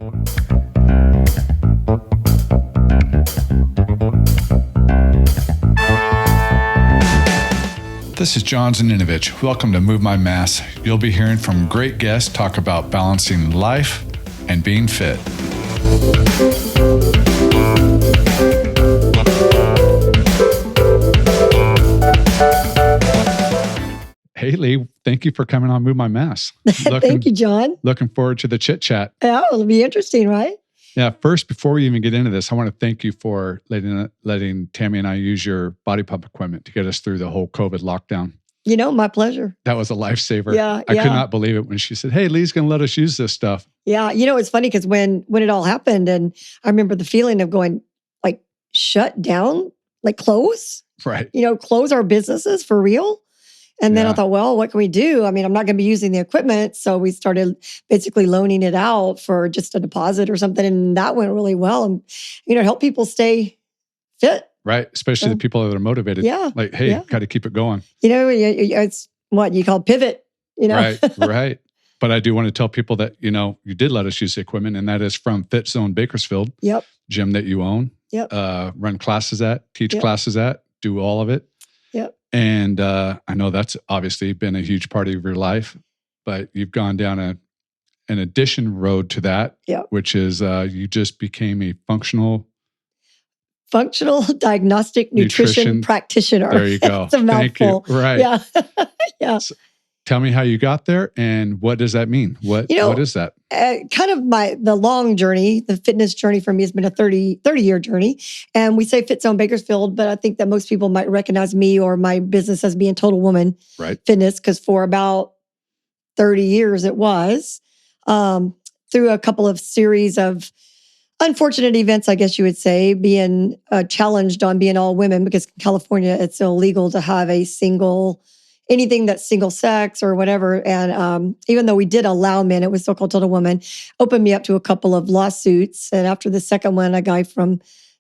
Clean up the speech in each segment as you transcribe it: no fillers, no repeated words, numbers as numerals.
This is John Zaninovich. Welcome to Move My Mass. You'll be hearing from great guests talk about balancing life and being fit. Hey, Leigh, thank you for coming on Move My Mass. Thank you, John. Looking forward to the chit chat. Yeah, it'll be interesting, right? Yeah, first, before we even get into this, I want to thank you for letting Tammy and I use your body pump equipment to get us through the whole COVID lockdown. You know, my pleasure. That was a lifesaver. Yeah, I could not believe it when she said, hey, Leigh's going to let us use this stuff. Yeah, you know, it's funny because when it all happened, and I remember the feeling of going, like, shut down, like close. Right. You know, close our businesses for real. And then I thought, well, what can we do? I mean, I'm not going to be using the equipment. So we started basically loaning it out for just a deposit or something. And that went really well. And, you know, help people stay fit. Right. Especially the people that are motivated. Yeah. Like, hey, got to keep it going. You know, it's what you call pivot, you know? Right. Right. But I do want to tell people that, you know, you did let us use the equipment, and that is from Fitzone Bakersfield. Yep. Gym that you own. Yep. Run classes at, teach classes at, do all of it. Yep. And I know that's obviously been a huge part of your life, but you've gone down an addition road to that, which is you just became a functional diagnostic nutrition practitioner. There you go. It's a mouthful. Thank you. Right. Yeah. Yeah. So, tell me how you got there and what does that mean? What is that? Kind of the long journey, the fitness journey for me has been a 30-year journey. And we say Fitzone Bakersfield, but I think that most people might recognize me or my business as being Total Woman Fitness, because for about 30 years it was. Through a couple of series of unfortunate events, I guess you would say, being challenged on being all women, because in California it's illegal to have anything that's single sex or whatever. And even though we did allow men, it was still called Total Woman, opened me up to a couple of lawsuits. And after the second one, a guy from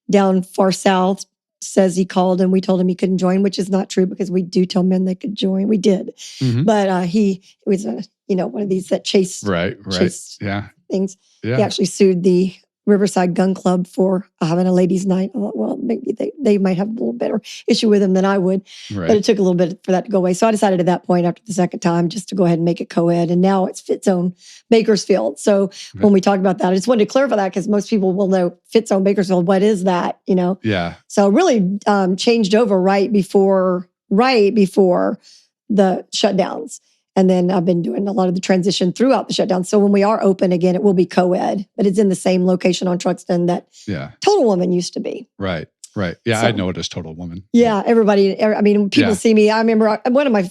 down far south says he called and we told him he couldn't join, which is not true because we do tell men they could join. We did. Mm-hmm. But he was, one of these that chase things. Yeah. He actually sued the Riverside Gun Club for having a ladies' night. I thought, well, maybe they might have a little better issue with him than I would. Right. But it took a little bit for that to go away. So I decided at that point, after the second time, just to go ahead and make it co-ed. And now it's Fitzone Bakersfield. So when we talk about that, I just wanted to clarify that because most people will know Fitzone Bakersfield. What is that? Yeah. So really changed over right before the shutdowns. And then I've been doing a lot of the transition throughout the shutdown. So when we are open again, it will be co-ed, but it's in the same location on Truxton that Total Woman used to be. Right. Yeah, so, I know it as Total Woman. Yeah, everybody, when people see me, I remember one of my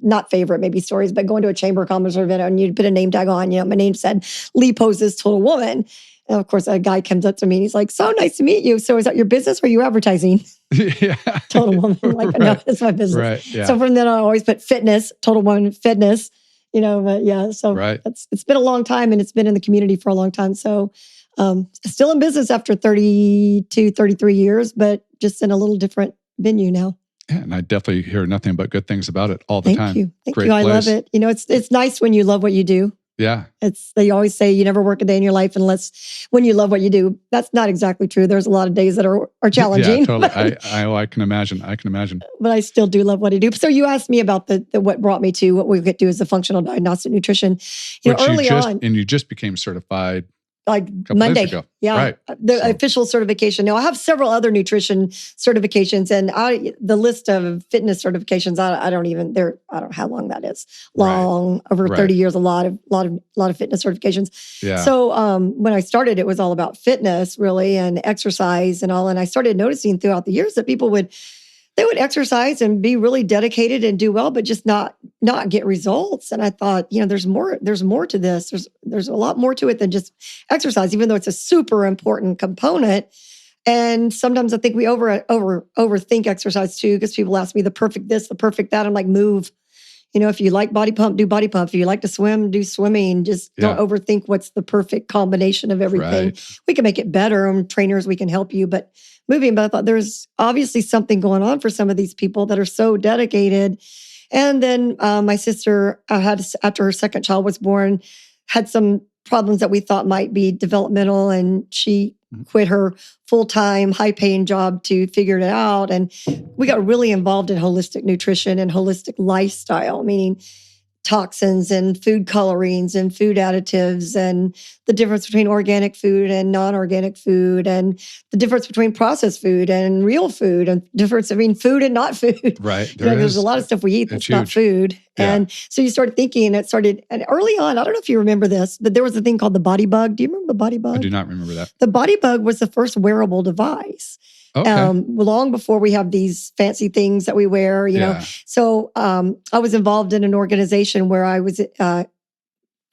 not favorite maybe stories, but going to a Chamber of Commerce event and you'd put a name tag on, my name said Leigh Pozas Total Woman. And of course, a guy comes up to me and he's like, so nice to meet you. So is that your business or are you advertising? Yeah. Total Woman. Like, no, it's my business. Right. Yeah. So from then on, I always put fitness, Total Woman Fitness, but yeah. So it's been a long time and it's been in the community for a long time. So still in business after 32, 33 years, but just in a little different venue now. Yeah, and I definitely hear nothing but good things about it all the time. Thank you. I love it. It's nice when you love what you do. Yeah. They always say you never work a day in your life unless when you love what you do. That's not exactly true. There's a lot of days that are challenging. Yeah, totally. I can imagine. But I still do love what I do. So you asked me about the what brought me to what we could do is the functional diagnostic nutrition. Early on. And you just became certified like Monday. Yeah. Right. The official certification. Now I have several other nutrition certifications and the list of fitness certifications, I don't know how long that is. Over 30 years, a lot of fitness certifications. Yeah. So when I started, it was all about fitness really and exercise and all. And I started noticing throughout the years that people would exercise and be really dedicated and do well, but just not get results. And I thought, there's more to this. There's a lot more to it than just exercise, even though it's a super important component. And sometimes I think we overthink exercise too, because people ask me the perfect this, the perfect that. I'm like, move. If you like body pump, do body pump. If you like to swim, do swimming. Just don't overthink what's the perfect combination of everything. Right. We can make it better. And trainers, we can help you. But moving, but I thought there's obviously something going on for some of these people that are so dedicated. And then my sister, after her second child was born, had some problems that we thought might be developmental, and she quit her full-time, high-paying job to figure it out. And we got really involved in holistic nutrition and holistic lifestyle, meaning toxins and food colorings and food additives and the difference between organic food and non-organic food and the difference between processed food and real food and difference between food and not food. Right. There's a lot of stuff we eat that's not food. Yeah. And so you start thinking, and early on, I don't know if you remember this, but there was a thing called the body bug. Do you remember the body bug? I do not remember that. The body bug was the first wearable device. Okay. Long before we have these fancy things that we wear, you know. So I was involved in an organization where I was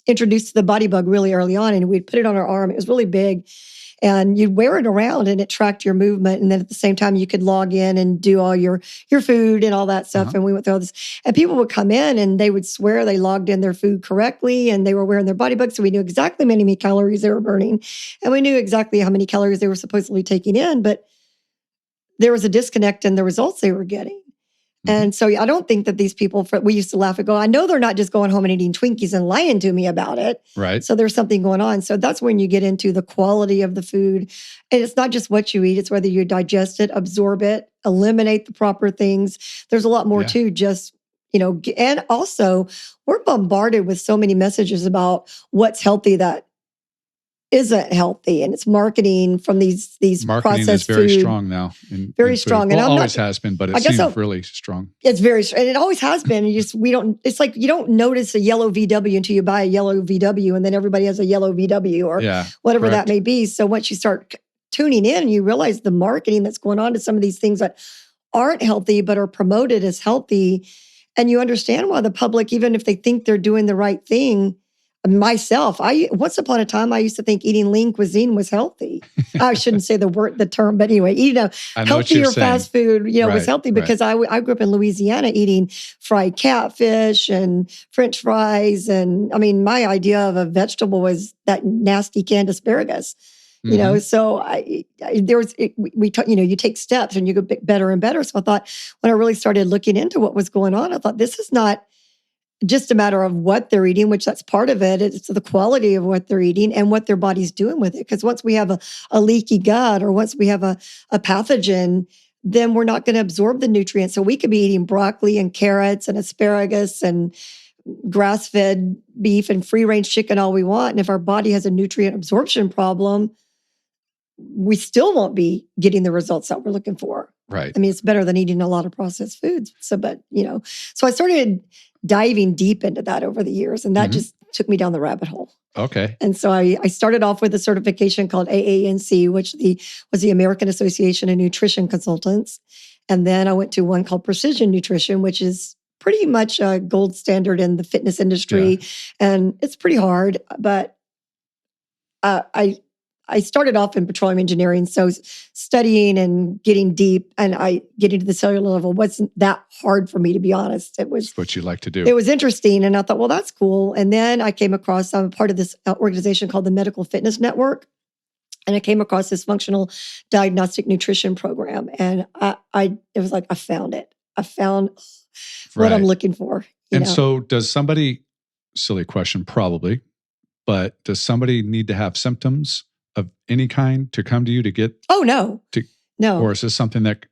introduced to the body bug really early on, and we'd put it on our arm. It was really big, and you'd wear it around, and it tracked your movement. And then at the same time, you could log in and do all your food and all that stuff. And we went through all this, and people would come in and they would swear they logged in their food correctly, and they were wearing their body bug, so we knew exactly how many calories they were burning, and we knew exactly how many calories they were supposedly taking in, but there was a disconnect in the results they were getting. And so I don't think that these people, we used to laugh and go, I know they're not just going home and eating Twinkies and lying to me about it. Right. So there's something going on. So that's when you get into the quality of the food. And it's not just what you eat, it's whether you digest it, absorb it, eliminate the proper things. There's a lot more to just, and also we're bombarded with so many messages about what's healthy that isn't healthy, and it's marketing from these marketing processed is very food. Strong now. Very strong, and always has been, but it seems really strong. It's very, and it always has been. It's like you don't notice a yellow VW until you buy a yellow VW, and then everybody has a yellow VW or whatever that may be. So once you start tuning in, you realize the marketing that's going on to some of these things that aren't healthy but are promoted as healthy, and you understand why the public, even if they think they're doing the right thing. Myself, once upon a time, I used to think eating lean cuisine was healthy. I shouldn't say the term, but anyway, eating healthier fast food, was healthy because I grew up in Louisiana eating fried catfish and French fries, and I mean, my idea of a vegetable was that nasty canned asparagus. So you take steps and you go better and better. So I thought when I really started looking into what was going on, I thought this is not just a matter of what they're eating, which that's part of it. It's the quality of what they're eating and what their body's doing with it. Because once we have a leaky gut or once we have a pathogen, then we're not going to absorb the nutrients. So we could be eating broccoli and carrots and asparagus and grass-fed beef and free-range chicken all we want. And if our body has a nutrient absorption problem, we still won't be getting the results that we're looking for. Right. I mean, it's better than eating a lot of processed foods. So I started diving deep into that over the years, and that just took me down the rabbit hole. Okay. And so I started off with a certification called AANC, which was the American Association of Nutrition Consultants. And then I went to one called Precision Nutrition, which is pretty much a gold standard in the fitness industry. Yeah. And it's pretty hard, but I started off in petroleum engineering, so studying and getting deep, and getting to the cellular level wasn't that hard for me, to be honest. It was what you like to do. It was interesting, and I thought, well, that's cool. And then I came across, I'm a part of this organization called the Medical Fitness Network, and I came across this functional diagnostic nutrition program, and it was like I found it. I found what I'm looking for. So does somebody? Silly question, probably, but does somebody need to have symptoms of any kind to come to you to get? Oh, no. No. Or is this something that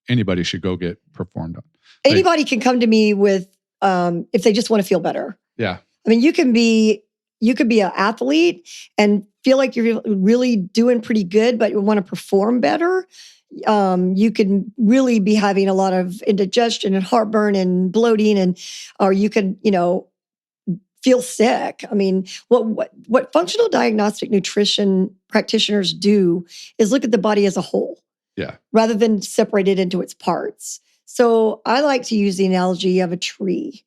anybody should go get performed on? Anybody can come to me with, if they just want to feel better. Yeah. I mean, you could be an athlete and feel like you're really doing pretty good, but you want to perform better. You can really be having a lot of indigestion and heartburn and bloating, or you can, feel sick. I mean, what functional diagnostic nutrition practitioners do is look at the body as a whole, rather than separate it into its parts. So I like to use the analogy of a tree,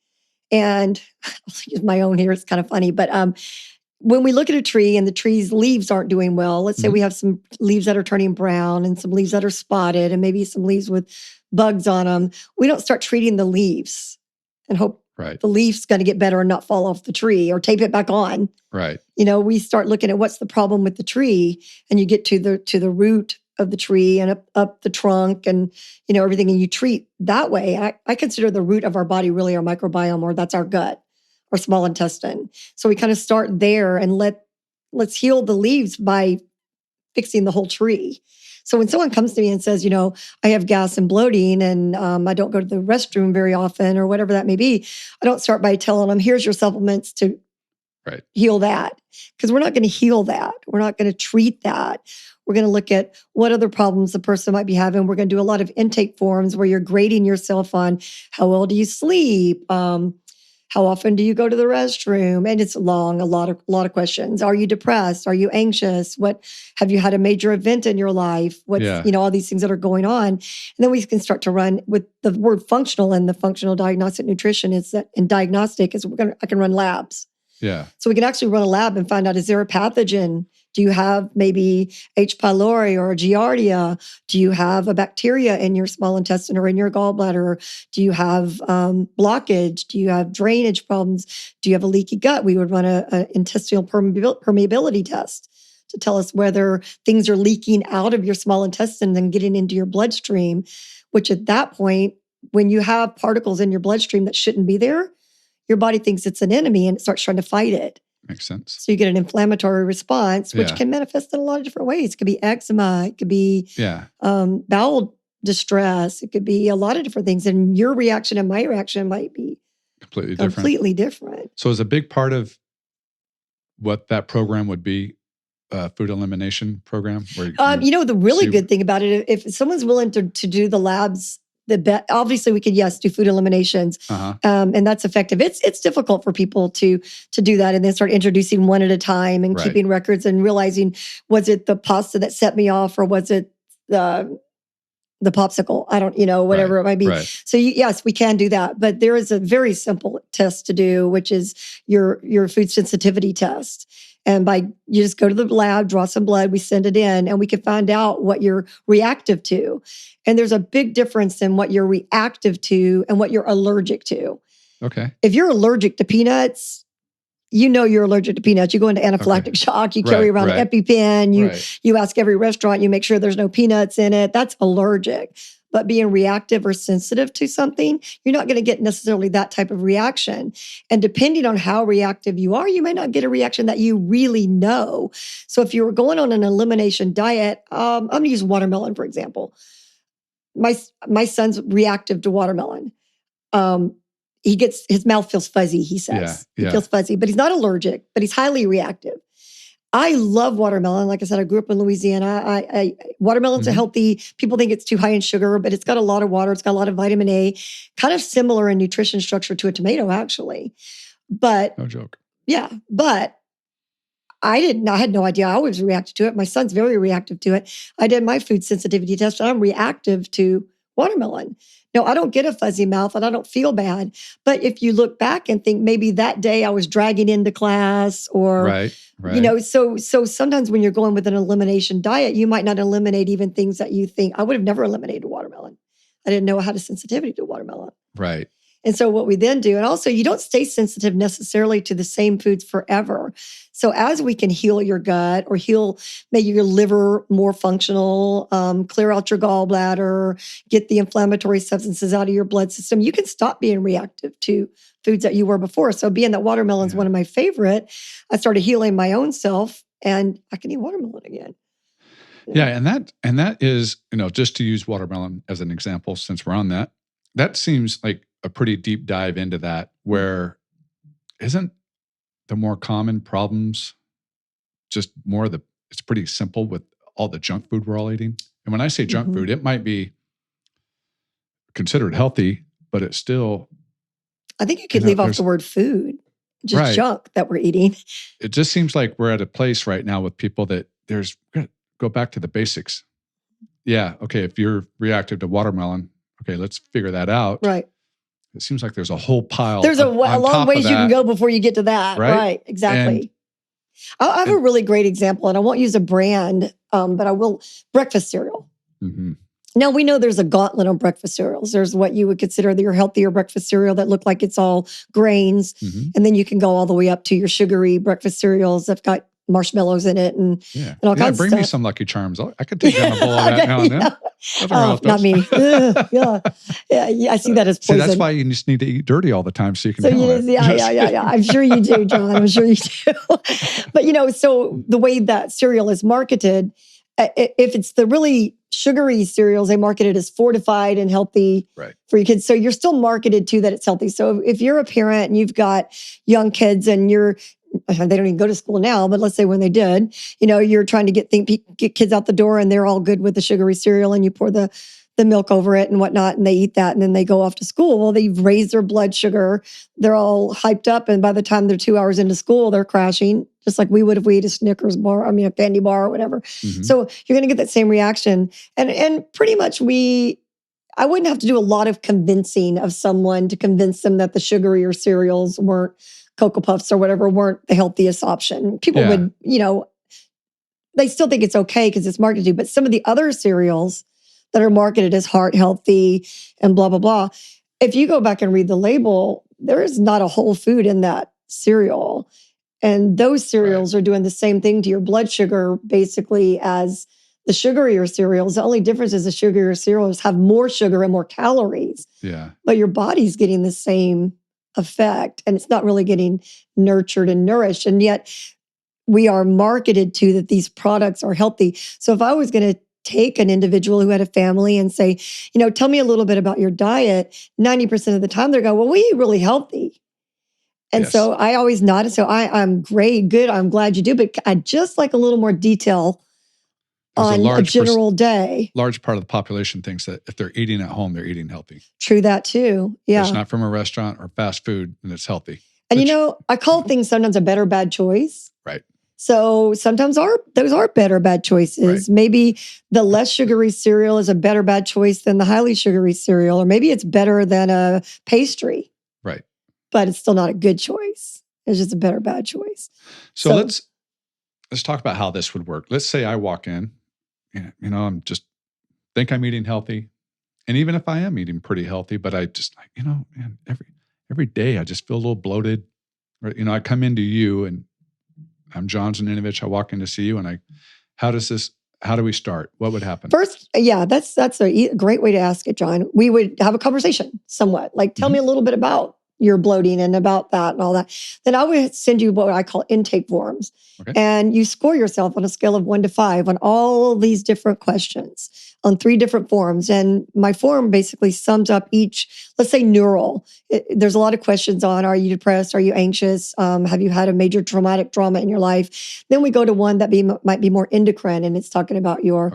and I'll use my own here. It's kind of funny, but when we look at a tree and the tree's leaves aren't doing well, let's say we have some leaves that are turning brown and some leaves that are spotted and maybe some leaves with bugs on them, we don't start treating the leaves and hope the leaf's going to get better and not fall off the tree or tape it back on. Right. We start looking at what's the problem with the tree, and you get to the root of the tree and up the trunk and, everything, and you treat that way. I consider the root of our body really our microbiome, or that's our gut, our small intestine. So we kind of start there and let let's heal the leaves by fixing the whole tree. So when someone comes to me and says, I have gas and bloating and I don't go to the restroom very often or whatever that may be, I don't start by telling them, here's your supplements to heal that. Because we're not going to heal that. We're not going to treat that. We're going to look at what other problems the person might be having. We're going to do a lot of intake forms where you're grading yourself on how well do you sleep, how often do you go to the restroom? And it's long, a lot of questions. Are you depressed? Are you anxious? What have you had a major event in your life? What's all these things that are going on? And then we can start to run with the word functional and the functional diagnostic nutrition is that in diagnostic is I can run labs. Yeah. So we can actually run a lab and find out, is there a pathogen? Do you have maybe H. pylori or a Giardia? Do you have a bacteria in your small intestine or in your gallbladder? Do you have blockage? Do you have drainage problems? Do you have a leaky gut? We would run an intestinal permeability test to tell us whether things are leaking out of your small intestine and getting into your bloodstream, which at that point, when you have particles in your bloodstream that shouldn't be there, your body thinks it's an enemy and it starts trying to fight it. Makes sense. So you get an inflammatory response, which can manifest in a lot of different ways. It could be eczema. It could be bowel distress. It could be a lot of different things. And your reaction and my reaction might be completely different. So is a big part of what that program would be, food elimination program? Where the really good thing about it, if someone's willing to do the labs, obviously we could do food eliminations, and that's effective. It's difficult for people to do that and then start introducing one at a time and keeping records and realizing, was it the pasta that set me off or was it the popsicle? I don't, whatever it might be. Right. So yes, we can do that, but there is a very simple test to do, which is your food sensitivity test. And you just go to the lab, draw some blood, we send it in, and we can find out what you're reactive to. And there's a big difference in what you're reactive to and what you're allergic to. Okay. If you're allergic to peanuts, you're allergic to peanuts. You go into anaphylactic shock, you carry around an EpiPen, you ask every restaurant, you make sure there's no peanuts in it. That's allergic. But being reactive or sensitive to something, you're not going to get necessarily that type of reaction. And depending on how reactive you are, you may not get a reaction that you really know. So if you were going on an elimination diet, I'm going to use watermelon, for example. My son's reactive to watermelon. His mouth feels fuzzy, he says. He feels fuzzy, but he's not allergic, but he's highly reactive. I love watermelon. Like I said, I grew up in Louisiana. Watermelon's a healthy, people think it's too high in sugar, but it's got a lot of water. It's got a lot of vitamin A, kind of similar in nutrition structure to a tomato, actually. But no joke. Yeah, but I had no idea. I always reacted to it. My son's very reactive to it. I did my food sensitivity test, and I'm reactive to watermelon. No, I don't get a fuzzy mouth and I don't feel bad. But if you look back and think maybe that day I was dragging into class or, so sometimes when you're going with an elimination diet, you might not eliminate even things that you think, I would have never eliminated watermelon. I didn't know I had a sensitivity to watermelon. Right. And so what we then do, and also you don't stay sensitive necessarily to the same foods forever. So as we can heal your gut or make your liver more functional, clear out your gallbladder, get the inflammatory substances out of your blood system, you can stop being reactive to foods that you were before. So being that watermelon is one of my favorite, I started healing my own self and I can eat watermelon again. Yeah. And that is, just to use watermelon as an example, since we're on that seems like a pretty deep dive into that, where isn't the more common problems just more it's pretty simple with all the junk food we're all eating. And when I say junk food, it might be considered healthy, but it's still, I think you could leave off the word food, just junk that we're eating. It just seems like we're at a place right now with people that go back to the basics. Yeah. Okay. If you're reactive to watermelon, okay, let's figure that out. Right. It seems like there's a whole pile. There's a long ways you can go before you get to that. Right. Exactly. I have a really great example, and I won't use a brand, but I will. Breakfast cereal. Mm-hmm. Now, we know there's a gauntlet on breakfast cereals. There's what you would consider your healthier breakfast cereal that look like it's all grains. Mm-hmm. And then you can go all the way up to your sugary breakfast cereals that got marshmallows in it and all kinds of bring stuff. me some Lucky Charms. I could take down a bowl of that now and then. Not me. Yeah, I see that as poison. See, that's why you just need to eat dirty all the time so you can handle it. Yeah. I'm sure you do, John. I'm sure you do. But, so the way that cereal is marketed, if it's the really sugary cereals, they market it as fortified and healthy for your kids. So you're still marketed to that it's healthy. So if you're a parent and you've got young kids and they don't even go to school now, but let's say when they did, you're trying to get kids out the door and they're all good with the sugary cereal and you pour the milk over it and whatnot, and they eat that and then they go off to school. Well, they've raised their blood sugar. They're all hyped up. And by the time they're 2 hours into school, they're crashing, just like we would if we ate a Snickers bar, a candy bar or whatever. Mm-hmm. So you're going to get that same reaction. And pretty much I wouldn't have to do a lot of convincing of someone to convince them that the sugarier cereals weren't Cocoa Puffs or whatever weren't the healthiest option. People would, they still think it's okay because it's marketed to, but some of the other cereals that are marketed as heart healthy and blah, blah, blah. If you go back and read the label, there is not a whole food in that cereal. And those cereals are doing the same thing to your blood sugar basically as the sugarier cereals. The only difference is the sugarier cereals have more sugar and more calories. Yeah. But your body's getting the same effect and it's not really getting nurtured and nourished. And yet we are marketed to that these products are healthy. So if I was going to take an individual who had a family and say, tell me a little bit about your diet, 90% of the time they're going, well, we eat really healthy. And so I always nod. So I'm great, good. I'm glad you do. But I just like a little more detail on a general day. Large part of the population thinks that if they're eating at home, they're eating healthy. True that too. Yeah. It's not from a restaurant or fast food and it's healthy. And I call things sometimes a better bad choice. Right. So sometimes those are better bad choices. Right. Maybe the less sugary cereal is a better bad choice than the highly sugary cereal, or maybe it's better than a pastry. Right. But it's still not a good choice. It's just a better bad choice. So let's talk about how this would work. Let's say I walk in, I'm just think I'm eating healthy. And even if I am eating pretty healthy, but I just man, every day I just feel a little bloated. Or, I come into you and I'm John Zaninovich. I walk in to see you and how do we start? What would happen? First, that's a great way to ask it, John. We would have a conversation somewhat. Like, tell me a little bit about your bloating and about that and all that. Then I would send you what I call intake forms. Okay. And you score yourself on a scale of 1 to 5 on all these different questions on 3 different forms. And my form basically sums up each, let's say neural. There's a lot of questions on, are you depressed? Are you anxious? Have you had a major traumatic trauma in your life? Then we go to one that might be more endocrine, and it's talking about your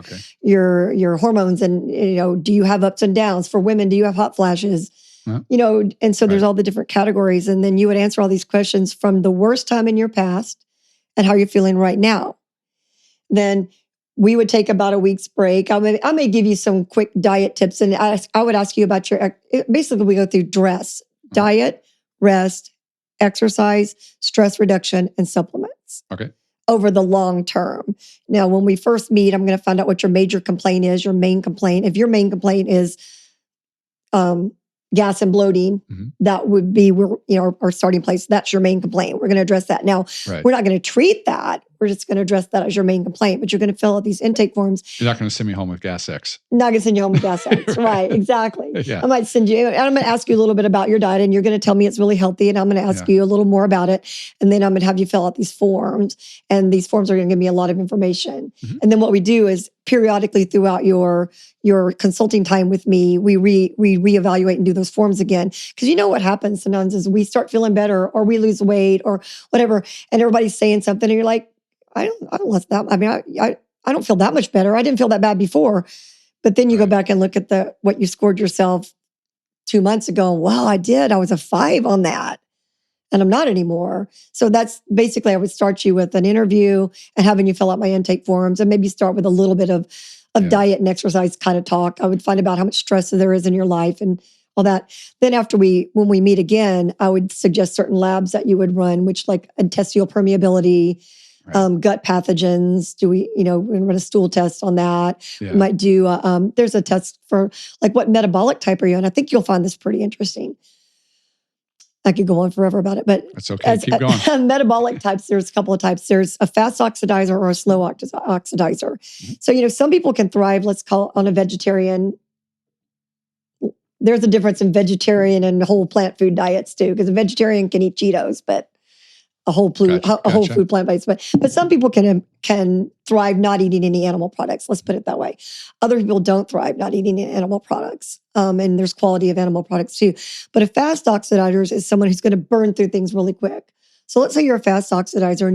hormones and, do you have ups and downs? For women, do you have hot flashes? And so there's all the different categories. And then you would answer all these questions from the worst time in your past and how you're feeling right now. Then we would take about a week's break. I may give you some quick diet tips. And I would ask you about basically we go through diet, rest, exercise, stress reduction, and supplements. Okay. Over the long term. Now, when we first meet, I'm going to find out what your major complaint is, your main complaint. If your main complaint is, gas and bloating, that would be our starting place. That's your main complaint. We're going to address that. Now, we're not going to treat that. We're just going to address that as your main complaint, but you're going to fill out these intake forms. You're not going to send me home with gas X. Not going to send you home with gas X. Right, exactly. Yeah. I might send you, and I'm going to ask you a little bit about your diet, and you're going to tell me it's really healthy, and I'm going to ask you a little more about it, and then I'm going to have you fill out these forms, and these forms are going to give me a lot of information. And then what we do is periodically throughout your consulting time with me, we reevaluate and do those forms again. Because you know what happens sometimes is we start feeling better, or we lose weight, or whatever, and everybody's saying something, and you're like, I don't love that. I mean, I don't feel that much better. I didn't feel that bad before. But then you go back and look at what you scored yourself 2 months ago. Wow, I did. I was a 5 on that. And I'm not anymore. So that's basically, I would start you with an interview and having you fill out my intake forms and maybe start with a little bit of diet and exercise kind of talk. I would find about how much stress there is in your life and all that. Then when we meet again, I would suggest certain labs that you would run, which like intestinal permeability, gut pathogens. We run a stool test on that. Yeah. We might do, there's a test for like what metabolic type are you? And I think you'll find this pretty interesting. I could go on forever about it, but that's okay. Keep going. Metabolic types, there's a couple of types. There's a fast oxidizer or a slow oxidizer. Mm-hmm. So, some people can thrive, let's call it, on a vegetarian. There's a difference in vegetarian and whole plant food diets too, because a vegetarian can eat Cheetos, but a whole food plant-based. But some people can thrive not eating any animal products. Let's put it that way. Other people don't thrive not eating any animal products. And there's quality of animal products too. But a fast oxidizer is someone who's going to burn through things really quick. So let's say you're a fast oxidizer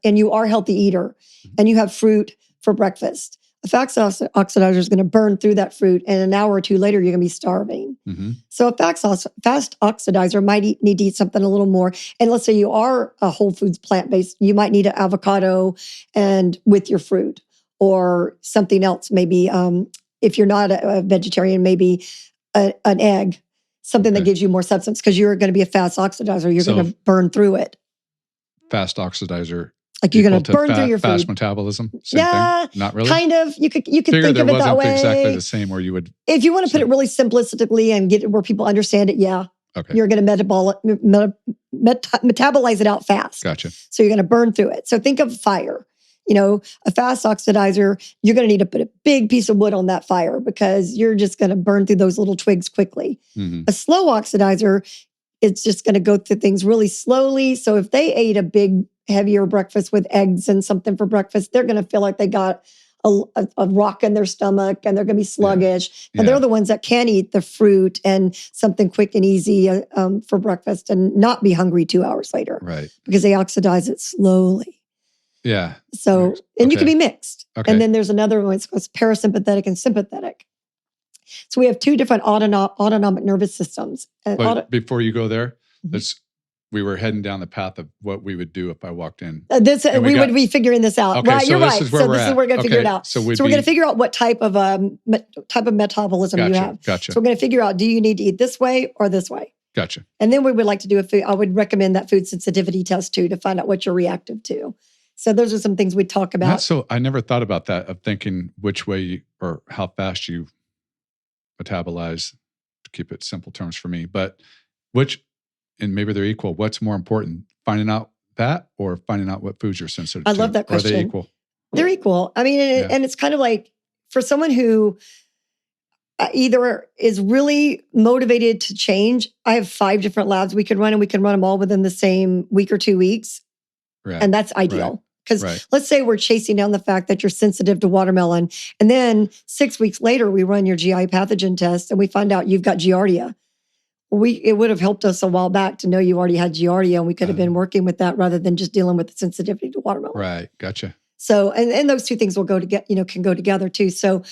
and you are a healthy eater and you have fruit for breakfast. A fast oxidizer is going to burn through that fruit, and an hour or two later, you're going to be starving. Mm-hmm. So a fast oxidizer might need to eat something a little more. And let's say you are a whole foods plant-based, you might need an avocado and with your fruit, or something else. Maybe if you're not a vegetarian, maybe an egg, something that gives you more substance, because you're going to be a fast oxidizer. You're going to burn through it. Fast oxidizer. Like you're going to burn through your food. Fast metabolism? Same thing? Not really? Kind of. You could think of it that way. It wasn't exactly the same where you would... If you want to put it really simplistically and get it where people understand it, you're going to metabolize it out fast. Gotcha. So you're going to burn through it. So think of fire. A fast oxidizer, you're going to need to put a big piece of wood on that fire because you're just going to burn through those little twigs quickly. Mm-hmm. A slow oxidizer, it's just going to go through things really slowly. So if they ate a big, heavier breakfast with eggs and something for breakfast, they're going to feel like they got a rock in their stomach and they're going to be sluggish. Yeah. And they're the ones that can eat the fruit and something quick and easy for breakfast and not be hungry 2 hours later. Right. Because they oxidize it slowly. Yeah. So, and you can be mixed. Okay. And then there's another one, it's called parasympathetic and sympathetic. So we have two different autonomic nervous systems. But before you go there, we were heading down the path of what we would do if I walked in. We would be figuring this out. Okay, right, so you're this right. Is where so we're this at. is where we're going to figure it out. So we're going to figure out what type of metabolism you have. Gotcha. So we're going to figure out, do you need to eat this way or this way? Gotcha. And then we would like to do I would recommend that food sensitivity test too, to find out what you're reactive to. So those are some things we talk about. So I never thought about that, of thinking which way or how fast you metabolize, to keep it simple terms for me, but and maybe they're equal. What's more important, finding out that or finding out what foods you're sensitive to? I love that question. Are they equal? They're equal. I mean, and it's kind of like for someone who either is really motivated to change, I have 5 different labs we could run, and we can run them all within the same week or 2 weeks. Right. And that's ideal. Because let's say we're chasing down the fact that you're sensitive to watermelon, and then 6 weeks later, we run your GI pathogen test and we find out you've got Giardia. It would have helped us a while back to know you already had Giardia, and we could have been working with that rather than just dealing with the sensitivity to watermelon. Right. Gotcha. So, and those two things will can go together too. So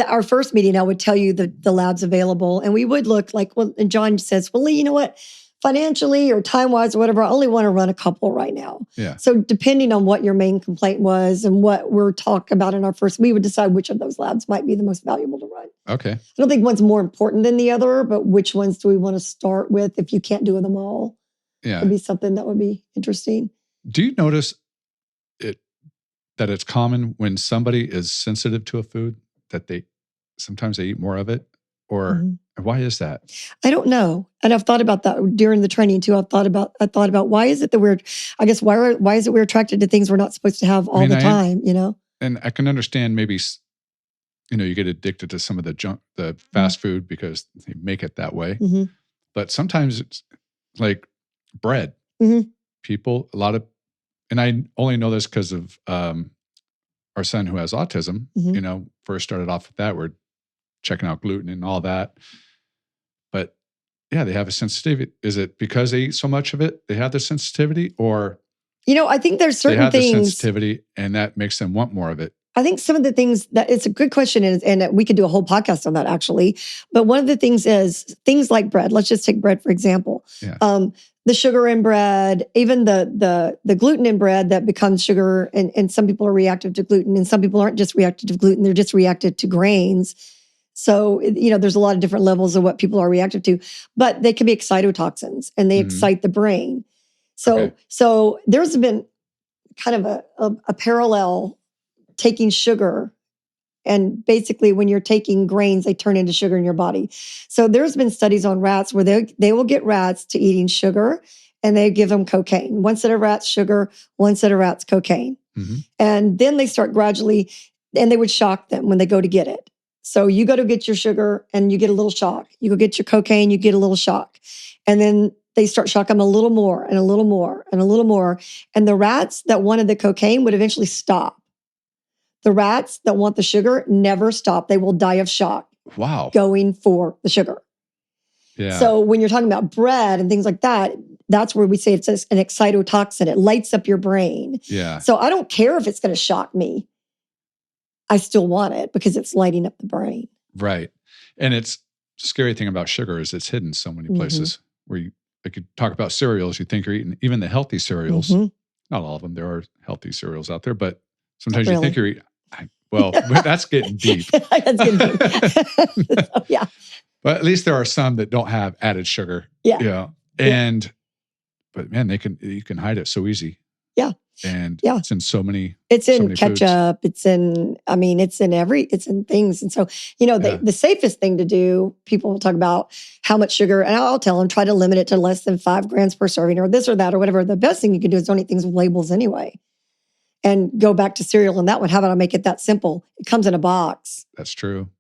our first meeting, I would tell you the labs available, and we would look like, and John says, well, Leigh, you know what? Financially or time-wise or whatever, I only want to run a couple right now. Yeah. So depending on what your main complaint was and what we're talking about in our first, we would decide which of those labs might be the most valuable to run. Okay. I don't think one's more important than the other, but which ones do we want to start with if you can't do them all? Yeah. Would be something that would be interesting. Do you notice that it's common when somebody is sensitive to a food that sometimes they eat more of it? Or why is that? I don't know. And I've thought about that during the training too. I thought about why is it that why is it we're attracted to things we're not supposed to have all the time, And I can understand maybe, you get addicted to some of the junk, the fast food because they make it that way. Mm-hmm. But sometimes it's like bread. Mm-hmm. People, and I only know this because of our son who has autism, first started off with that. We're checking out gluten and all that. But yeah, they have a sensitivity. Is it because they eat so much of it, they have the sensitivity? Or, I think there's certain things. They have the sensitivity and that makes them want more of it. I think some of the things it's a good question, and we could do a whole podcast on that actually. But one of the things is things like bread. Let's just take bread, for example. Yeah. The sugar in bread, even the gluten in bread that becomes sugar, and some people are reactive to gluten, and some people aren't just reactive to gluten, they're just reactive to grains. So, there's a lot of different levels of what people are reactive to, but they can be excitotoxins and they excite the brain. So there's been kind of a parallel taking sugar And basically, when you're taking grains, they turn into sugar in your body. So there's been studies on rats where they will get rats to eating sugar and they give them cocaine. One set of rats, sugar, one set of rats, cocaine. Mm-hmm. And then they start gradually, and they would shock them when they go to get it. So you go to get your sugar and you get a little shock. You go get your cocaine, you get a little shock. And then they start shocking them a little more and a little more and a little more. And the rats that wanted the cocaine would eventually stop. The rats that want the sugar never stop. They will die of shock. Wow. Going for the sugar. Yeah. So when you're talking about bread and things like that, that's where we say it's an excitotoxin. It lights up your brain. Yeah. So I don't care if it's going to shock me. I still want it because it's lighting up the brain. Right. And it's the scary thing about sugar is it's hidden so many places where you could talk about cereals. You think you're eating even the healthy cereals. Not all of them. There are healthy cereals out there, but sometimes you think you're eating. Well, that's getting deep. That's getting deep. So, yeah. But at least there are some that don't have added sugar. Yeah. Yeah. And, but man, you can hide it so easy. Yeah. And it's in so many. It's in many ketchup. foods. It's in things. And so, the safest thing to do, people will talk about how much sugar, and I'll tell them, try to limit it to less than 5 grams per serving or this or that or whatever. The best thing you can do is don't eat things with labels anyway. And go back to cereal and that one. How about I make it that simple? It comes in a box. That's true.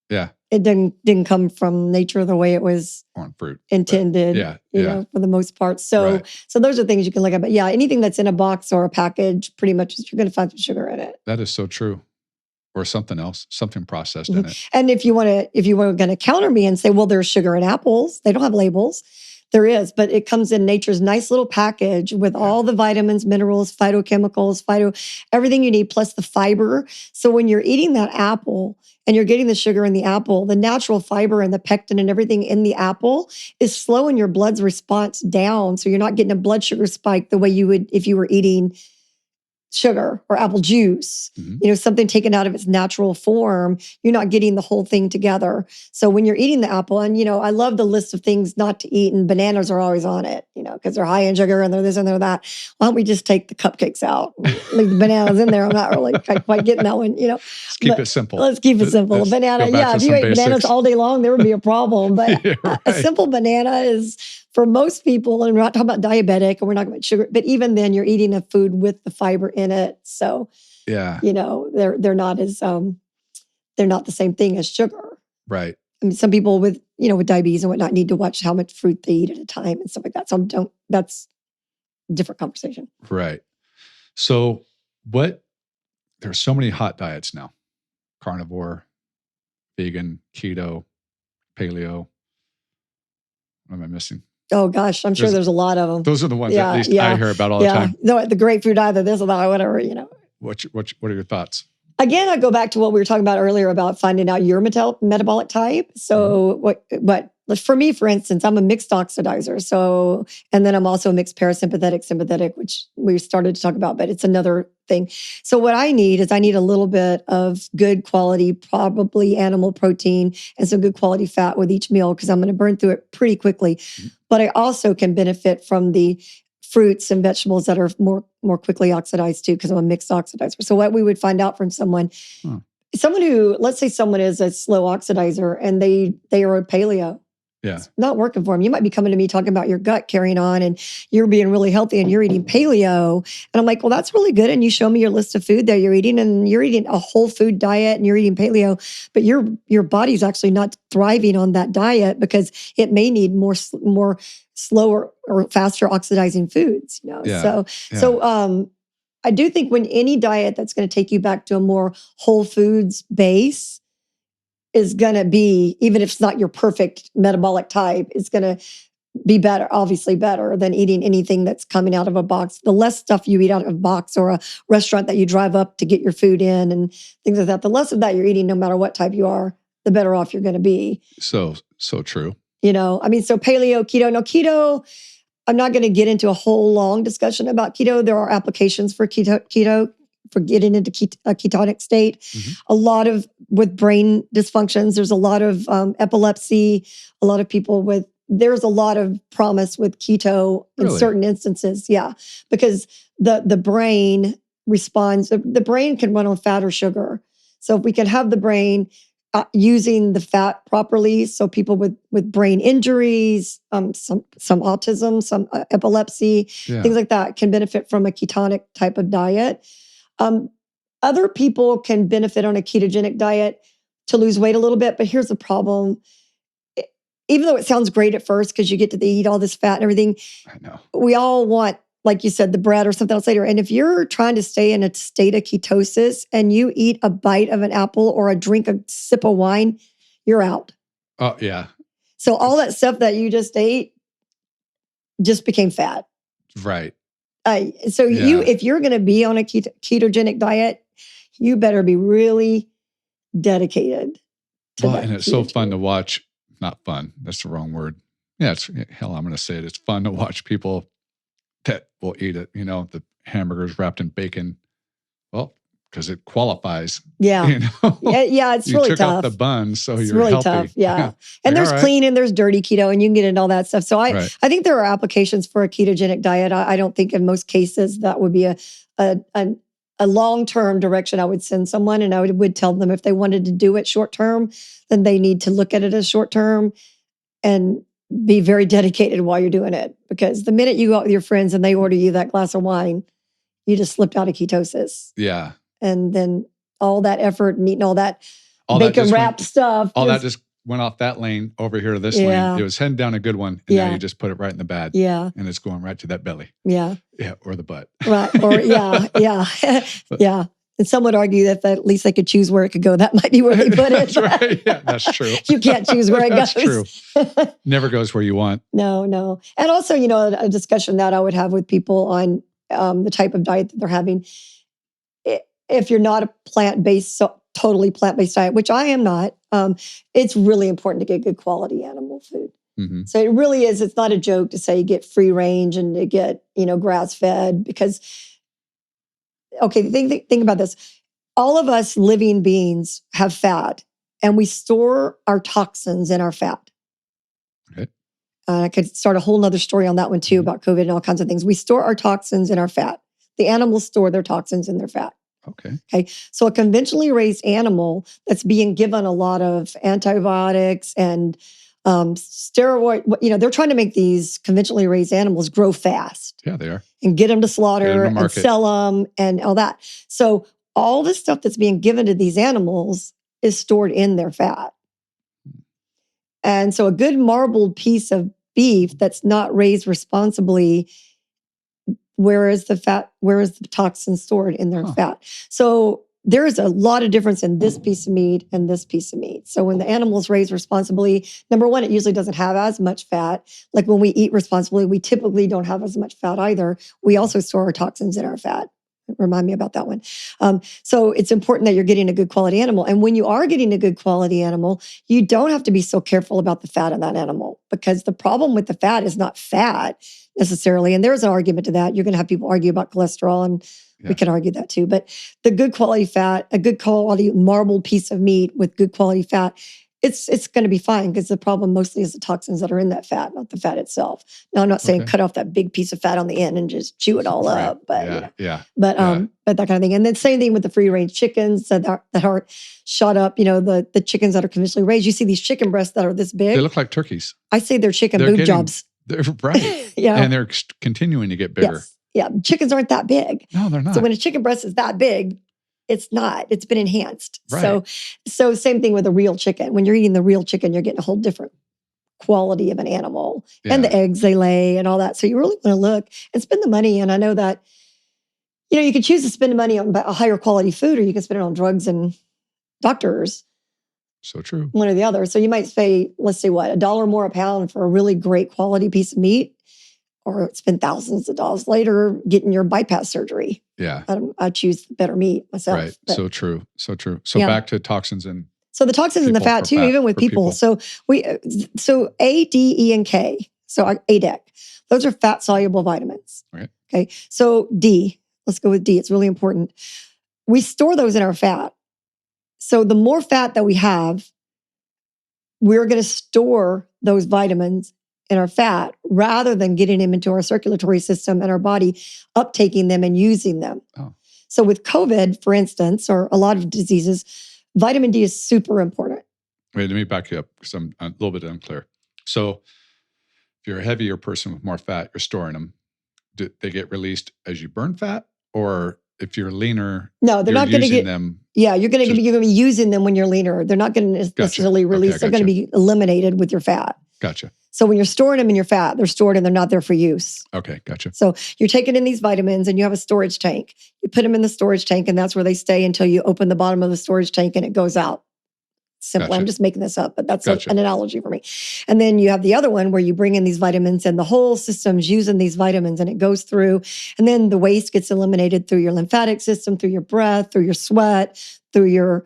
Yeah. It didn't come from nature the way it was on fruit intended. You know, for the most part. So so those are things you can look at. But yeah, anything that's in a box or a package, pretty much you're going to find some sugar in it. That is so true. Or something else, something processed in it. And if you were going to counter me and say, well, there's sugar in apples, they don't have labels. There is, but it comes in nature's nice little package with all the vitamins, minerals, phytochemicals, everything you need, plus the fiber. So when you're eating that apple and you're getting the sugar in the apple, the natural fiber and the pectin and everything in the apple is slowing your blood's response down. So you're not getting a blood sugar spike the way you would if you were eating sugar or apple juice, something taken out of its natural form. You're not getting the whole thing together. So when you're eating the apple, and I love the list of things not to eat, and bananas are always on it, because they're high in sugar and they're this and they're that. Why don't we just take the cupcakes out, leave the bananas in there? I'm not really quite getting that one, Let's keep it simple. Let's keep it simple. A banana, if you ate bananas all day long, there would be a problem. But a simple banana is, for most people, and we're not talking about diabetic, and we're not talking about sugar, but even then, you're eating a food with the fiber in it. So, they're not as they're not the same thing as sugar. Right. I mean, some people with with diabetes and whatnot need to watch how much fruit they eat at a time and stuff like that. So that's a different conversation. Right. So there's so many hot diets now: carnivore, vegan, keto, paleo. What am I missing? Oh gosh, I'm sure there's a lot of them. Those are the ones at least I hear about all the time. No, the grapefruit either, this or that, whatever, What are your thoughts? Again, I go back to what we were talking about earlier about finding out your metabolic type. So what for me, for instance, I'm a mixed oxidizer. So, and then I'm also a mixed parasympathetic, sympathetic, which we started to talk about, but it's another thing. So what I need is a little bit of good quality, probably animal protein and some good quality fat with each meal, because I'm going to burn through it pretty quickly. But I also can benefit from the fruits and vegetables that are more quickly oxidized too, because I'm a mixed oxidizer. So what we would find out from someone who, let's say someone is a slow oxidizer and they are a paleo. Yeah. It's not working for them. You might be coming to me talking about your gut carrying on and you're being really healthy and you're eating paleo. And I'm like, well, that's really good. And you show me your list of food that you're eating, and you're eating a whole food diet and you're eating paleo, but your body's actually not thriving on that diet because it may need more slower or faster oxidizing foods. So I do think when any diet that's going to take you back to a more whole foods base is going to be, even if it's not your perfect metabolic type, it's going to be better, obviously better than eating anything that's coming out of a box. The less stuff you eat out of a box or a restaurant that you drive up to get your food in and things like that, the less of that you're eating, no matter what type you are, the better off you're going to be. So true. So paleo, keto. No, keto, I'm not going to get into a whole long discussion about keto. There are applications for keto for getting into a ketonic state. A lot of with brain dysfunctions. There's a lot of epilepsy. A lot of people there's a lot of promise with keto in certain instances. Yeah, because the brain responds. The brain can run on fat or sugar. So if we can have the brain using the fat properly, so people with brain injuries, some autism, some epilepsy, things like that can benefit from a ketonic type of diet. Other people can benefit on a ketogenic diet to lose weight a little bit, but here's the problem. Even though it sounds great at first because you get to eat all this fat and everything, I know. We all want, like you said, the bread or something else later. And if you're trying to stay in a state of ketosis and you eat a bite of an apple or drink a sip of wine, you're out. Oh, yeah. So all that stuff that you just ate just became fat. Right. If you're going to be on a ketogenic diet, you better be really dedicated to that. And it's so fun to watch. Not fun. That's the wrong word. Yeah, I'm going to say it. It's fun to watch people that will eat it. The hamburgers wrapped in bacon. Well, because it qualifies. Yeah. Yeah, it's really tough. You took out the bun, so it's you're really healthy. Tough. Yeah. And there's clean and there's dirty keto, and you can get into all that stuff. So I think there are applications for a ketogenic diet. I don't think in most cases that would be a long-term direction I would send someone, and I would tell them if they wanted to do it short-term, then they need to look at it as short-term and be very dedicated while you're doing it. Because the minute you go out with your friends and they order you that glass of wine, you just slipped out of ketosis. Yeah. And then all that effort and eating all that bacon wrapped stuff. All that just went off that lane over here to this lane. It was heading down a good one. And now you just put it right in the bad. Yeah. And it's going right to that belly. Yeah. Yeah. Or the butt. Right. Or yeah. And some would argue that at least they could choose where it could go. That might be where they put it. That's right. Yeah, that's true. You can't choose where it goes. That's true. Never goes where you want. No. And also, a discussion that I would have with people on the type of diet that they're having. If you're not a plant-based, totally plant-based diet, which I am not, it's really important to get good quality animal food. Mm-hmm. So it really is. It's not a joke to say you get free range and to get, grass-fed because, okay, think about this. All of us living beings have fat, and we store our toxins in our fat. Okay. I could start a whole nother story on that one too about COVID and all kinds of things. We store our toxins in our fat. The animals store their toxins in their fat. Okay. So a conventionally raised animal that's being given a lot of antibiotics and steroid, they're trying to make these conventionally raised animals grow fast. Yeah, they are. And get them to slaughter and sell them and all that. So all the stuff that's being given to these animals is stored in their fat. And so a good marbled piece of beef that's not raised responsibly, where is the toxin stored in their fat? So there is a lot of difference in this piece of meat and this piece of meat. So when the animal is raised responsibly, number one, it usually doesn't have as much fat. Like when we eat responsibly, we typically don't have as much fat either. We also store our toxins in our fat. Remind me about that one. So it's important that you're getting a good quality animal. And when you are getting a good quality animal, you don't have to be so careful about the fat in that animal, because the problem with the fat is not fat necessarily. And there's an argument to that. You're going to have people argue about cholesterol, and we can argue that too. But the good quality fat, a good quality marbled piece of meat with good quality fat, it's going to be fine, because the problem mostly is the toxins that are in that fat, not the fat itself. Now, I'm not saying cut off that big piece of fat on the end and just chew it all up, but but that kind of thing. And then same thing with the free range chickens that aren't shot up. The chickens that are conventionally raised. You see these chicken breasts that are this big. They look like turkeys. I say they're chicken boob jobs. They're right. And they're continuing to get bigger. Yes. Yeah, chickens aren't that big. No, they're not. So when a chicken breast is that big, it's not. It's been enhanced. Right. So same thing with a real chicken. When you're eating the real chicken, you're getting a whole different quality of an animal and the eggs they lay and all that. So you really want to look and spend the money. And I know that, you can choose to spend the money on a higher quality food, or you can spend it on drugs and doctors. So true. One or the other. So you might pay, let's say $1 more a pound for a really great quality piece of meat, or spend thousands of dollars later getting your bypass surgery. Yeah. I choose better meat myself. Right. But, so true. So back to toxins and. So the toxins in the fat too, even with people. So A, D, E, and K. So ADEC. Those are fat soluble vitamins. Okay. So D, let's go with D. It's really important. We store those in our fat. So the more fat that we have, we're going to store those vitamins in our fat rather than getting them into our circulatory system and our body uptaking them and using them. Oh. So with COVID, for instance, or a lot of diseases, vitamin D is super important. Wait, let me back you up because I'm a little bit unclear. So if you're a heavier person with more fat, you're storing them. Do they get released as you burn fat? Or if you're leaner, no, they're not going to get them. Yeah, you're going to be using them when you're leaner. They're not going to necessarily release. Okay, they're going to be eliminated with your fat. Gotcha. So when you're storing them in your fat, they're stored and they're not there for use. Okay, gotcha. So you're taking in these vitamins and you have a storage tank. You put them in the storage tank and that's where they stay until you open the bottom of the storage tank and it goes out. Simple. Gotcha. I'm just making this up, but that's an analogy for me. And then you have the other one where you bring in these vitamins and the whole system's using these vitamins and it goes through. And then the waste gets eliminated through your lymphatic system, through your breath, through your sweat, through your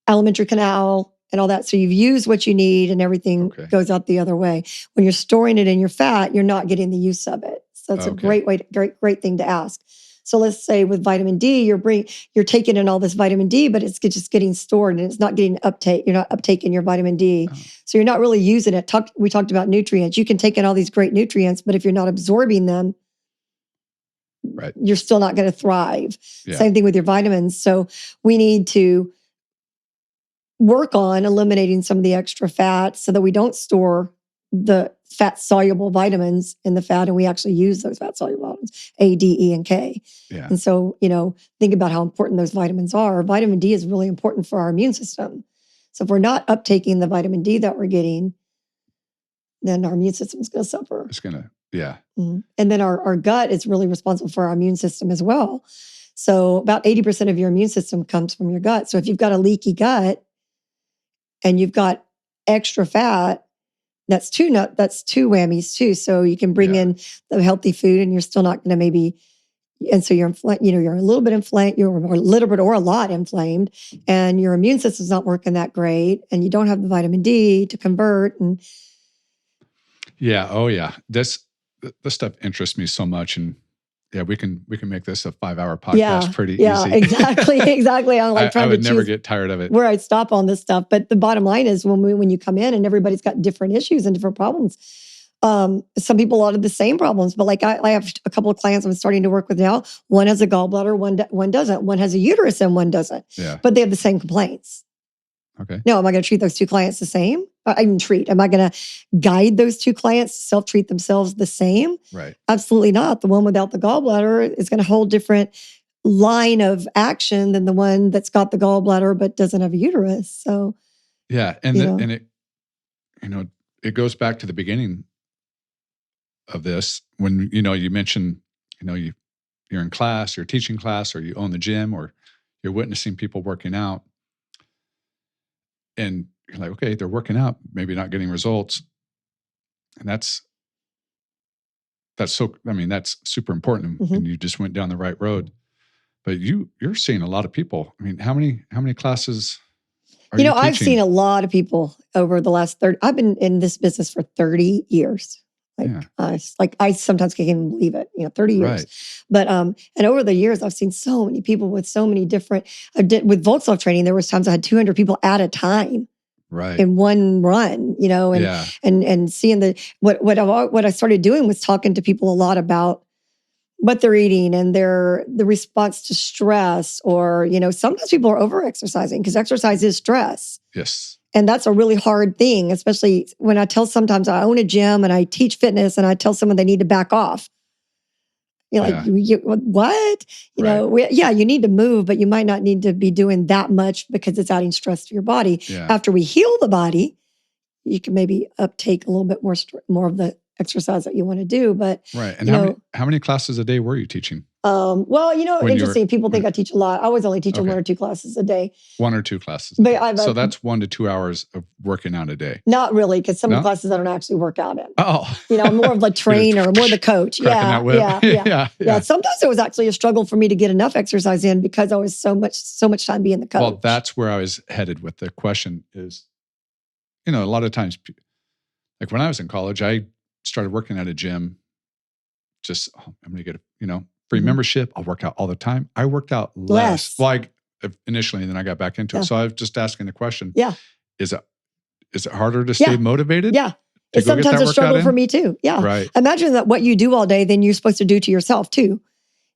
alimentary canal and all that. So you've used what you need and everything goes out the other way. When you're storing it in your fat, you're not getting the use of it. So that's a great thing to ask. So let's say with vitamin D, you're taking in all this vitamin D, but it's just getting stored and it's not getting uptake. You're not uptaking your vitamin D. Oh. So you're not really using it. We talked about nutrients. You can take in all these great nutrients, but if you're not absorbing them, you're still not going to thrive. Yeah. Same thing with your vitamins. So we need to work on eliminating some of the extra fat so that we don't store the fat-soluble vitamins in the fat, and we actually use those fat-soluble vitamins, A, D, E, and K. Yeah. And so, think about how important those vitamins are. Vitamin D is really important for our immune system. So if we're not uptaking the vitamin D that we're getting, then our immune system is going to suffer. It's going to, yeah. Mm-hmm. And then our gut is really responsible for our immune system as well. So about 80% of your immune system comes from your gut. So if you've got a leaky gut and you've got extra fat, that's two whammies too. So you can bring in the healthy food and you're still not going to maybe, and so you're a little bit inflamed, you're a little bit or a lot inflamed and your immune system's not working that great and you don't have the vitamin D to convert. And yeah. Oh yeah. This stuff interests me so much. And yeah, we can make this a 5-hour podcast pretty easy. Yeah, exactly. I'm like trying I would to never get tired of it. Where I'd stop on this stuff. But the bottom line is when you come in and everybody's got different issues and different problems. Some people, a lot of the same problems, but like I have a couple of clients I'm starting to work with now. One has a gallbladder, one doesn't. One has a uterus and one doesn't. Yeah. But they have the same complaints. Okay. No, am I going to treat those two clients the same? Am I going to guide those two clients to self-treat themselves the same? Right. Absolutely not. The one without the gallbladder is going to hold different line of action than the one that's got the gallbladder but doesn't have a uterus. So yeah, and it goes back to the beginning of this when you mentioned you're in class, you're teaching class, or you own the gym, or you're witnessing people working out. And you're like, okay, they're working out, maybe not getting results. And that's super important. Mm-hmm. And you just went down the right road. But you're seeing a lot of people. I mean, how many classes are you teaching? I've seen a lot of people over the last 30. I've been in this business for 30 years. I sometimes can't even believe it, 30 years. Right. But, and over the years, I've seen so many people with so many different, with Volkswagen training, there was times I had 200 people at a time. Right. In one run, and seeing what I started doing was talking to people a lot about what they're eating and the response to stress, or, sometimes people are over-exercising because exercise is stress. Yes. And that's a really hard thing, especially when sometimes I own a gym and I teach fitness and I tell someone they need to back off. What? You need to move, but you might not need to be doing that much because it's adding stress to your body. Yeah. After we heal the body, you can maybe uptake a little bit more of the exercise that you want to do. But right. And how many classes a day were you teaching? Interesting. People think I teach a lot. I was only teaching 1 or 2 classes a day. 1 or 2 classes. So that's 1 to 2 hours of working out a day. Not really, because some of the classes I don't actually work out in. Oh. I'm more of a trainer, more the coach. Yeah. Sometimes it was actually a struggle for me to get enough exercise in because I was so much time being the coach. Well, that's where I was headed with the question is, a lot of times, like when I was in college, I started working at a gym. Just, I'm going to get free membership. I'll work out all the time. I worked out less. Well, initially, and then I got back into it. So I was just asking the question. Yeah. Is it harder to stay motivated? Yeah. It's sometimes a struggle for me too. Yeah. Right. Imagine that what you do all day, then you're supposed to do to yourself too.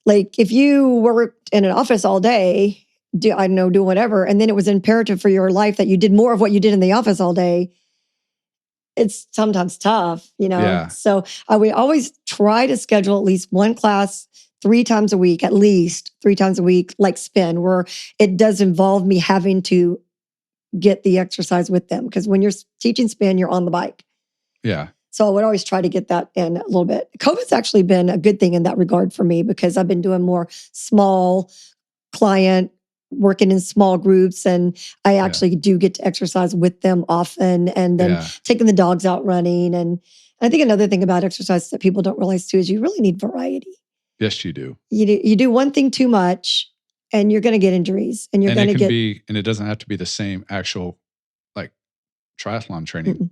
Like if you worked in an office all day, do whatever, and then it was imperative for your life that you did more of what you did in the office all day, it's sometimes tough, Yeah. So I would always try to schedule at least one class 3 times a week, at least 3 times a week, like spin, where it does involve me having to get the exercise with them. Because when you're teaching spin, you're on the bike. Yeah. So I would always try to get that in a little bit. COVID's actually been a good thing in that regard for me because I've been doing more small client, working in small groups, and I actually do get to exercise with them often, and then taking the dogs out running. And I think another thing about exercise that people don't realize too is you really need variety. Yes, you do. You do one thing too much, and you're going to get injuries, and you're going to get. And it doesn't have to be the same actual like triathlon training. Mm-mm.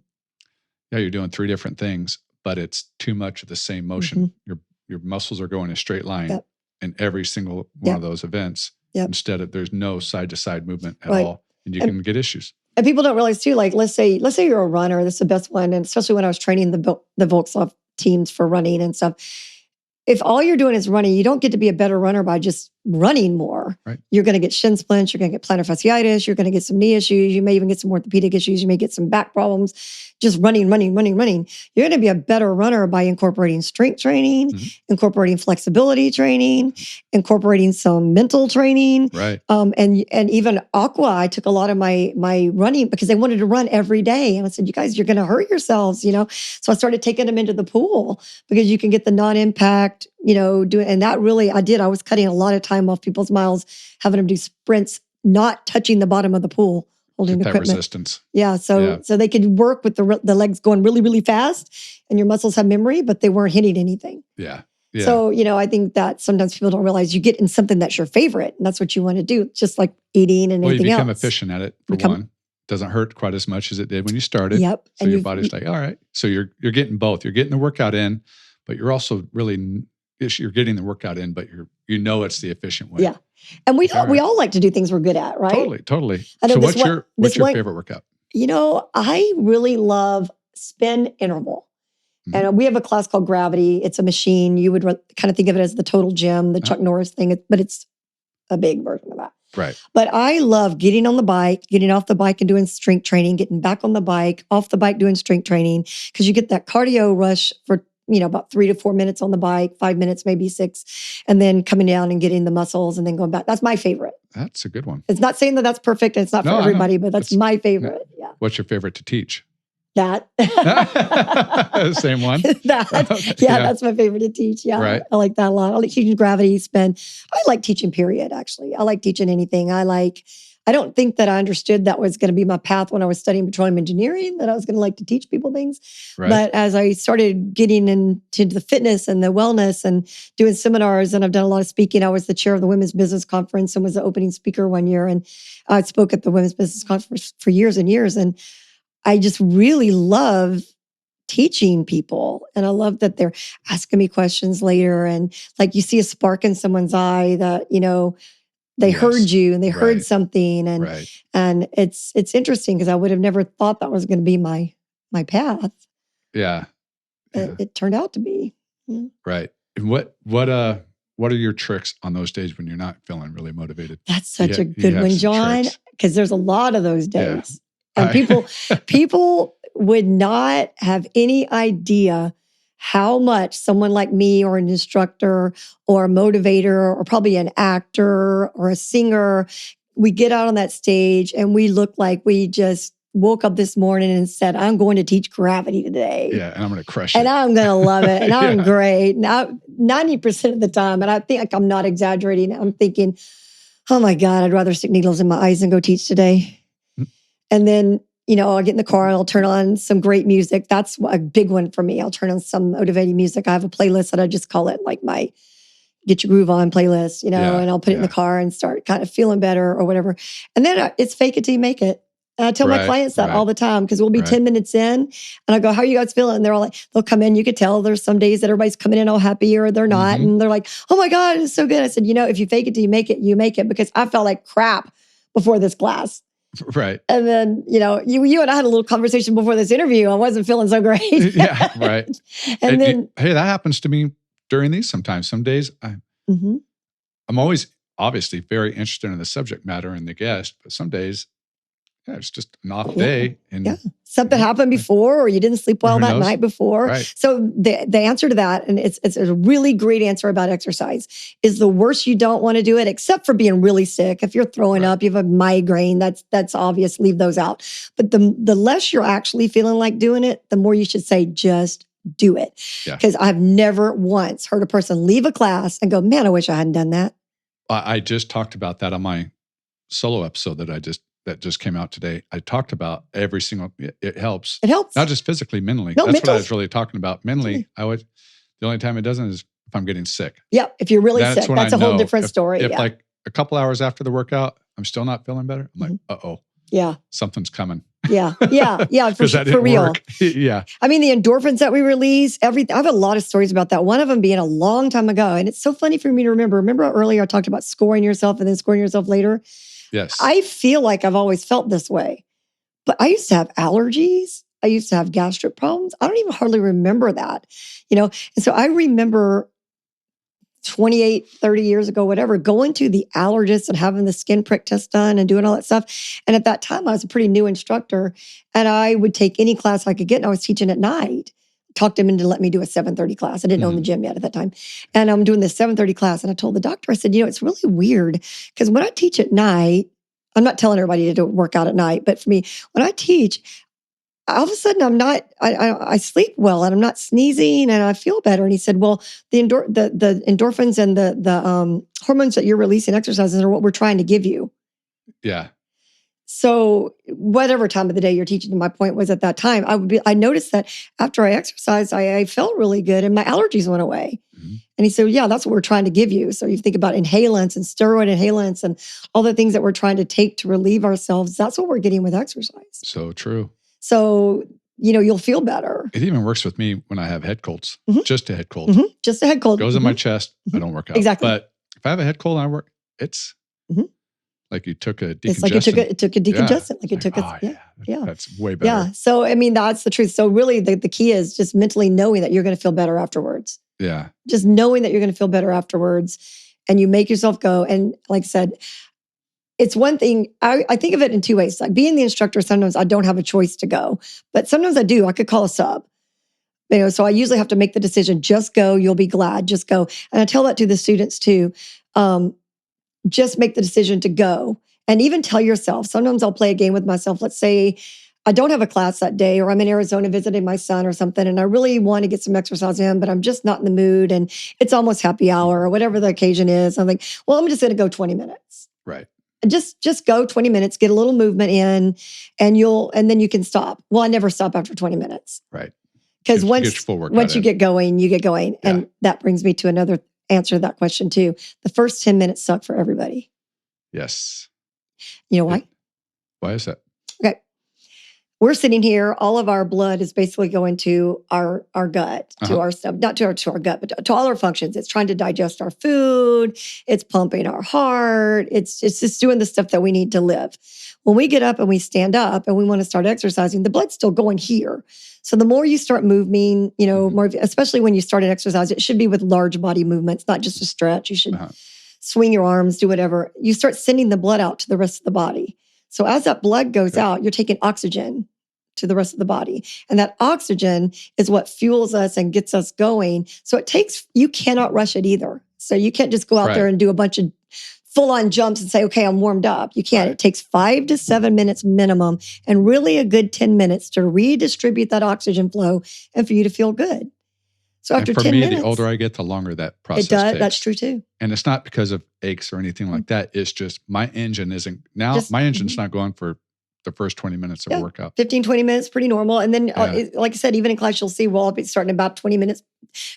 Yeah, you're doing 3 different things, but it's too much of the same motion. Mm-hmm. Your muscles are going in a straight line in every single one of those events. Instead of there's no side to side movement at all, and you can get issues. And people don't realize too, like let's say you're a runner. This is the best one, and especially when I was training the Volkswagen teams for running and stuff. If all you're doing is running, you don't get to be a better runner by just running more. Right. You're going to get shin splints. You're going to get plantar fasciitis. You're going to get some knee issues. You may even get some orthopedic issues. You may get some back problems. Just running. You're going to be a better runner by incorporating strength training, incorporating flexibility training, incorporating some mental training. Right. And even aqua, I took a lot of my running because they wanted to run every day. And I said, you guys, you're going to hurt yourselves, So I started taking them into the pool because you can get the non-impact, and that really, I was cutting a lot of time off people's miles, having them do sprints, not touching the bottom of the pool, holding that equipment. Resistance. Yeah. So they could work with the legs going really, really fast, and your muscles have memory, but they weren't hitting anything. Yeah. So, I think that sometimes people don't realize you get in something that's your favorite, and that's what you want to do, just like eating and anything else. You become efficient at it, for one. Doesn't hurt quite as much as it did when you started. Yep. So your body's like, all right. So you're getting both. You're getting the workout in, but you're also you're getting the workout in, but it's the efficient way. Yeah. And we all like to do things we're good at, right? Totally. So what's your favorite workout? I really love spin interval. And we have a class called Gravity. It's a machine. You would kind of think of it as the total gym, the Chuck Norris thing, but it's a big version of that. Right. But I love getting on the bike, getting off the bike and doing strength training, getting back on the bike, off the bike doing strength training, because you get that cardio rush for, about 3 to 4 minutes on the bike, 5 minutes, maybe 6, and then coming down and getting the muscles and then going back. That's my favorite. That's a good one. It's not saying that that's perfect. And it's not for everybody, but that's my favorite. Yeah. What's your favorite to teach? That. Same one? That's my favorite to teach. Yeah, right. I like that a lot. I like teaching gravity, spin. I like teaching period, actually. I like teaching anything. I don't think that I understood that was going to be my path when I was studying petroleum engineering, that I was going to like to teach people things. Right. But as I started getting into the fitness and the wellness and doing seminars, and I've done a lot of speaking, I was the chair of the Women's Business Conference and was the opening speaker one year. And I spoke at the Women's Business Conference for years and years. And I just really love teaching people. And I love that they're asking me questions later. And like you see a spark in someone's eye that, they heard you and they heard something. And it's interesting because I would have never thought that was going to be my path. Yeah. It turned out to be. Yeah. Right. And what are your tricks on those days when you're not feeling really motivated? That's such a good one, John, because there's a lot of those days. Yeah. And people would not have any idea how much someone like me or an instructor or a motivator or probably an actor or a singer, we get out on that stage and we look like we just woke up this morning and said, I'm going to teach gravity today. Yeah, and I'm going to crush it. And I'm going to love it. And I'm great. Now, 90% of the time, and I think like I'm not exaggerating, I'm thinking, oh my God, I'd rather stick needles in my eyes than go teach today. And then, I'll get in the car and I'll turn on some great music. That's a big one for me. I'll turn on some motivating music. I have a playlist that I just call it like my Get Your Groove On playlist, and I'll put it in the car and start kind of feeling better or whatever. And then it's fake it till you make it. And I tell my clients that all the time because we'll be 10 minutes in and I go, how are you guys feeling? And they're all like, they'll come in. You could tell there's some days that everybody's coming in all happy or they're not. And they're like, oh my God, it's so good. I said, if you fake it till you make it because I felt like crap before this class. Right. And then, you and I had a little conversation before this interview. I wasn't feeling so great. Yeah, right. And then, hey, that happens to me during these sometimes. Some days I'm always obviously very interested in the subject matter and the guest, but some days, it's just an off day. And something happened before, or you didn't sleep well that night before. Right. So the answer to that, and it's a really great answer about exercise, is the worse you don't want to do it, except for being really sick. If you're throwing up, you have a migraine, that's obvious, leave those out. But the less you're actually feeling like doing it, the more you should say, just do it. Because I've never once heard a person leave a class and go, man, I wish I hadn't done that. I just talked about that on my solo episode that just came out today. I talked about every single, it helps. It helps. Not just physically, mentally. No, That's what I was really talking about. Mentally, the only time it doesn't is if I'm getting sick. Yeah, if you're really sick, that's a whole different story. If like a couple hours after the workout, I'm still not feeling better, I'm like, uh-oh. Yeah. Something's coming. Yeah. For real. Work. Yeah. I mean, the endorphins that we release, everything. I have a lot of stories about that. One of them being a long time ago. And it's so funny for me to remember. Remember earlier I talked about scoring yourself and then scoring yourself later? Yes. I feel like I've always felt this way. But I used to have allergies. I used to have gastric problems. I don't even hardly remember that, And so I remember 28, 30 years ago, whatever, going to the allergist and having the skin prick test done and doing all that stuff. And at that time, I was a pretty new instructor, and I would take any class I could get, and I was teaching at night. Talked him into let me do a 7:30 class. I didn't own the gym yet at that time. And I'm doing this 7:30 class, and I told the doctor, I said, it's really weird, because when I teach at night, I'm not telling everybody to work out at night, but for me, when I teach, all of a sudden I sleep well and I'm not sneezing and I feel better. And he said, well, the endorphins and the hormones that you're releasing exercises are what we're trying to give you. Yeah. So whatever time of the day you're teaching, my point was at that time, I noticed that after I exercised, I felt really good and my allergies went away. Mm-hmm. And he said, yeah, that's what we're trying to give you. So you think about inhalants and steroid inhalants and all the things that we're trying to take to relieve ourselves. That's what we're getting with exercise. So true. So, you'll feel better. It even works with me when I have head colds. Just a head cold. Just a head cold. Goes in my chest. I don't work out. Exactly. But if I have a head cold and I work, it's like you took a decongestant. It's like it took a decongestant. Yeah. That's way better. Yeah. So, that's the truth. So really the key is just mentally knowing that you're going to feel better afterwards. Yeah. Just knowing that you're going to feel better afterwards, and you make yourself go. And like I said, it's one thing, I think of it in two ways. Like being the instructor, sometimes I don't have a choice to go, but sometimes I do. I could call a sub. So I usually have to make the decision, just go, you'll be glad, just go. And I tell that to the students too. Just make the decision to go. And even tell yourself, sometimes I'll play a game with myself. Let's say I don't have a class that day, or I'm in Arizona visiting my son or something, and I really want to get some exercise in, but I'm just not in the mood, and it's almost happy hour or whatever the occasion is. I'm like, well, I'm just going to go 20 minutes. Right. Just go 20 minutes, get a little movement in, and then you can stop. Well, I never stop after 20 minutes. Right. Because once you get going, you get going. Yeah. And that brings me to another answer to that question too. The first 10 minutes suck for everybody. Yes. You know why? Why is that? Okay. We're sitting here, all of our blood is basically going to our gut, to our stomach, not to our gut, but to all our functions. It's trying to digest our food. It's pumping our heart. It's just doing the stuff that we need to live. When we get up and we stand up and we want to start exercising, the blood's still going here. So the more you start moving, more, especially when you start an exercise, it should be with large body movements, not just a stretch. You should swing your arms, do whatever. You start sending the blood out to the rest of the body. So as that blood goes out, you're taking oxygen to the rest of the body. And that oxygen is what fuels us and gets us going. So you cannot rush it either. So you can't just go out there and do a bunch of full-on jumps and say, okay, I'm warmed up. You can't. It takes 5 to 7 minutes minimum, and really a good 10 minutes to redistribute that oxygen flow and for you to feel good. So after 10 minutes. For me, the older I get, the longer that process takes. That's true too. And it's not because of aches or anything like that. It's just my engine isn't, my engine's not going for the first 20 minutes of a workout. 15, 20 minutes, pretty normal. And then, like I said, even in class, you'll see, I'll be starting about 20 minutes,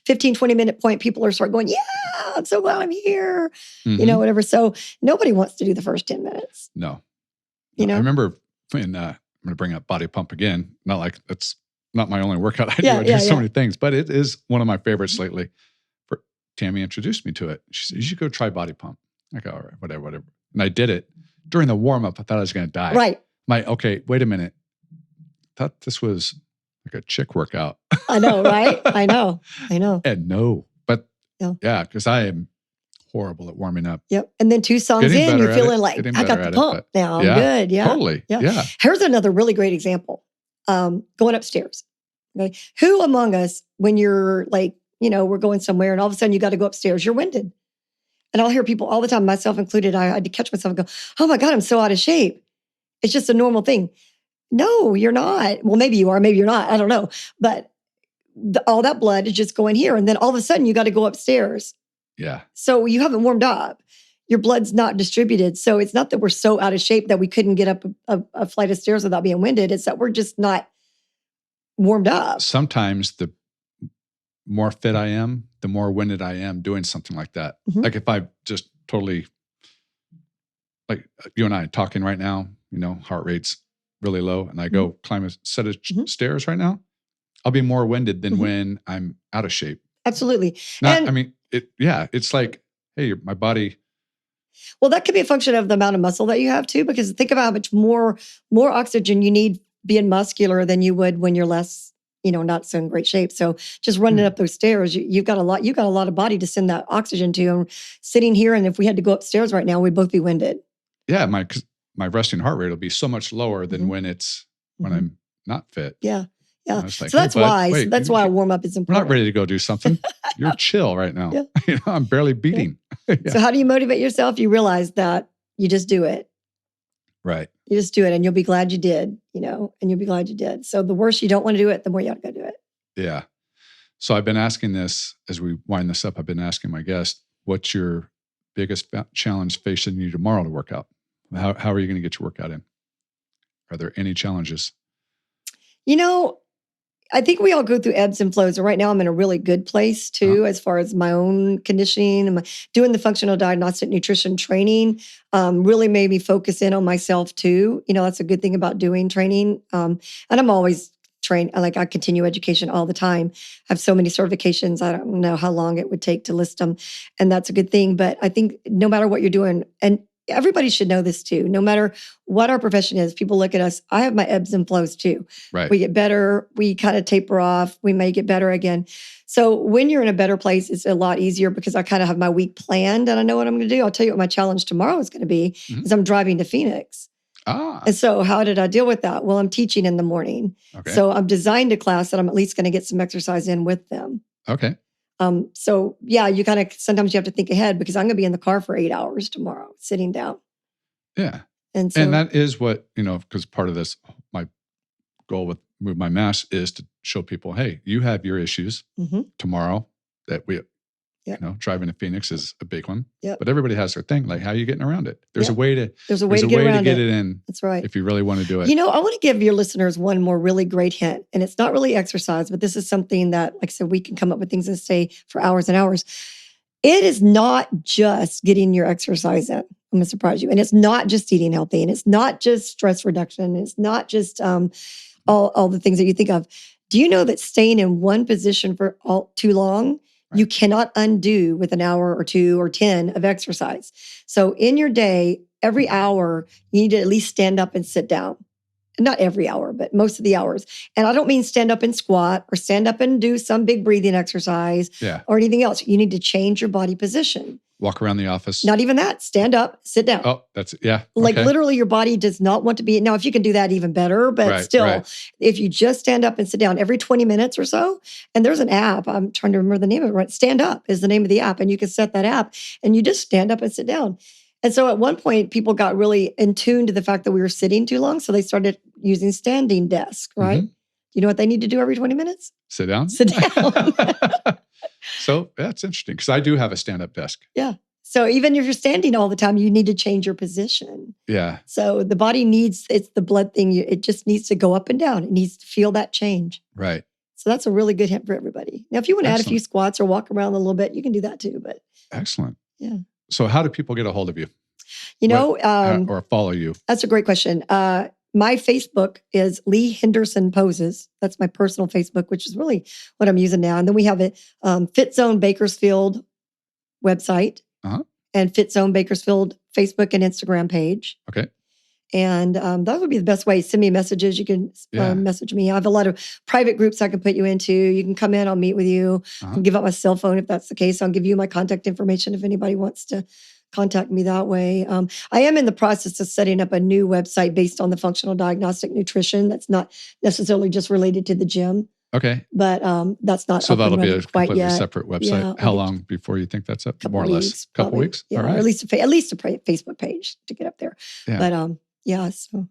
15, 20 minute point, people are starting going, yeah, I'm so glad I'm here, whatever. So nobody wants to do the first 10 minutes. No. I remember when, I'm going to bring up body pump again. Not like that's not my only workout I do. I do so many things, but it is one of my favorites lately. Tammy introduced me to it. She said, you should go try body pump. I go, all right, whatever. And I did it. During the warm up, I thought I was going to die. Right. Okay, wait a minute. I thought this was like a chick workout. I know, right? I know. And no, but because I am horrible at warming up. Yep. And then 2 songs in, you're feeling like, I got the pump now. I'm good. Yeah. Totally. Yeah. Here's another really great example. Going upstairs. Okay. Who among us, when you're like, we're going somewhere and all of a sudden you got to go upstairs, you're winded. And I'll hear people all the time, myself included, I had to catch myself and go, oh my God, I'm so out of shape. It's just a normal thing. No, you're not. Well, maybe you are, maybe you're not. I don't know. But all that blood is just going here. And then all of a sudden you got to go upstairs. Yeah. So you haven't warmed up. Your blood's not distributed. So it's not that we're so out of shape that we couldn't get up a flight of stairs without being winded. It's that we're just not warmed up. Sometimes the more fit I am, the more winded I am doing something like that. Mm-hmm. Like if I just totally, like you and I talking right now, heart rate's really low and I go climb a set of stairs right now, I'll be more winded than when I'm out of shape. Absolutely. It's like, hey, my body. Well, that could be a function of the amount of muscle that you have too, because think about how much more oxygen you need being muscular than you would when you're less, not so in great shape. So just running up those stairs, you've got a lot of body to send that oxygen to. And sitting here, and if we had to go upstairs right now, we'd both be winded. Yeah, my resting heart rate will be so much lower than when I'm not fit. Yeah. Yeah. Like, so that's why warm up is important. We're not ready to go do something. You're chill right now. Yeah. I'm barely beating. Yeah. So how do you motivate yourself? You realize that you just do it. Right. You just do it and you'll be glad you did, and you'll be glad you did. So the worse you don't want to do it, the more you ought to go do it. Yeah. So I've been asking this, as we wind this up, I've been asking my guest, what's your biggest challenge facing you tomorrow to work out? How are you going to get your workout in? Are there any challenges? I think we all go through ebbs and flows. And right now I'm in a really good place too, as far as my own conditioning and doing the functional diagnostic nutrition training really made me focus in on myself too. That's a good thing about doing training. And I'm always trained. I continue education all the time. I have so many certifications. I don't know how long it would take to list them. And that's a good thing. But I think no matter what you're doing, and everybody should know this too. No matter what our profession is, people look at us. I have my ebbs and flows too. Right. We get better. We kind of taper off. We may get better again. So when you're in a better place, it's a lot easier because I kind of have my week planned and I know what I'm going to do. I'll tell you what my challenge tomorrow is going to be is I'm driving to Phoenix. And so how did I deal with that? Well, I'm teaching in the morning. Okay. So I'm designed a class that I'm at least going to get some exercise in with them. Okay. So yeah, you kind of, sometimes you have to think ahead because I'm going to be in the car for 8 hours tomorrow, sitting down. Yeah. And that is what, because part of this, my goal with Move My Mass is to show people, hey, you have your issues tomorrow that driving to Phoenix is a big one, but everybody has their thing. Like, how are you getting around it? There's a way to get it in. That's right. If you really want to do it. I want to give your listeners one more really great hint, and it's not really exercise, but this is something that, like I said, we can come up with things and stay for hours and hours. It is not just getting your exercise in. I'm going to surprise you. And it's not just eating healthy, and it's not just stress reduction. And it's not just all the things that you think of. Do you know that staying in one position for too long, you cannot undo with an hour or 2 or 10 of exercise. So in your day, every hour, you need to at least stand up and sit down. Not every hour, but most of the hours. And I don't mean stand up and squat or stand up and do some big breathing exercise or anything else. You need to change your body position. Walk around the office. Not even that. Stand up, sit down. Oh, that's it. Yeah. Like literally your body does not want to be. Now, if you can do that, even better. But still, if you just stand up and sit down every 20 minutes or so, and there's an app, I'm trying to remember the name of it, right? Stand Up is the name of the app. And you can set that app and you just stand up and sit down. And so at one point, people got really in tune to the fact that we were sitting too long. So they started using standing desks, right? You know what they need to do every 20 minutes? Sit down. Sit down. So that's interesting because I do have a stand-up desk. Yeah. So even if you're standing all the time, you need to change your position. Yeah. So the body it's the blood thing. It just needs to go up and down. It needs to feel that change. Right. So that's a really good hint for everybody. Now, if you want to add a few squats or walk around a little bit, you can do that too. But excellent. Yeah. So how do people get a hold of you? Or follow you? That's a great question. My Facebook is Leigh Henderson Pozas. That's my personal Facebook, which is really what I'm using now. And then we have a Fitzone Bakersfield website and Fitzone Bakersfield Facebook and Instagram page. Okay. And that would be the best way. Send me messages. You can message me. I have a lot of private groups I can put you into. You can come in. I'll meet with you. I'll give out my cell phone if that's the case. I'll give you my contact information if anybody wants to contact me that way. I am in the process of setting up a new website based on the functional diagnostic nutrition. That's not necessarily just related to the gym. Okay. But that's not so up that'll and be a running quite completely yet. separate website. How long before you think that's up? More or less. Couple weeks? Yeah, all right. or at least a Facebook page to get up there. Yeah. But so. All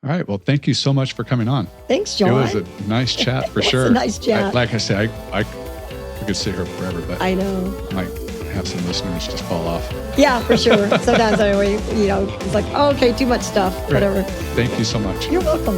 right. Well, thank you so much for coming on. Thanks, John. It was a nice chat for sure. A nice chat. Like I said, I could sit here forever, but I know. Might have some listeners just fall off. Yeah, for sure. Sometimes it's like, oh, okay, too much stuff, whatever. Thank you so much. You're welcome.